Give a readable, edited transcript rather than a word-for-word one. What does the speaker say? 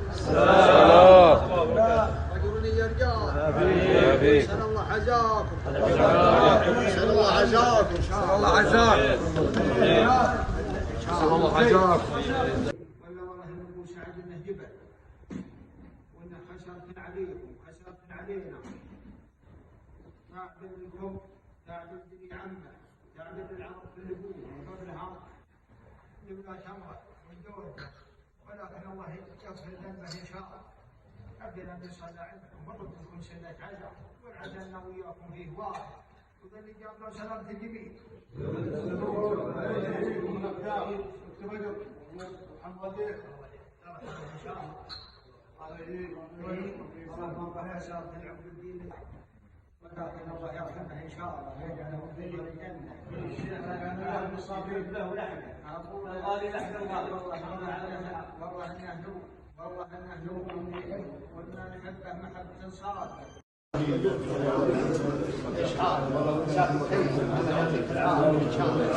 السلام. رجل يا رجال. فيك. سأل الله عزاكم. سأل الله عزاكم. سأل الله عزاكم. سأل الله عزاكم. ولا والله أبو سعد إنه جبل وإنه خسرت عليكم خسرت علينا. تعبد لكم تعبد لي عمه تعبد العرب في الأبوة وقبل هذا لولا شمرة والدور ولكن الله يغفر ذنبه إن شاء الله. أبدنا بصلاة عندكم مرة لكم سنة عزاء والعزلنا وياكم فيه واحد وذا اللي جابنا سلامة الجميع. ولكن الله يرحمه ان شاء الله ويجعله في الجنه. الشيخ انا مصابين له لحمه اقول غالي لحمه والله انه نور وإنا نحبه محبه صادقه. إشحار والله مساكن خير في العالم إن شاء الله.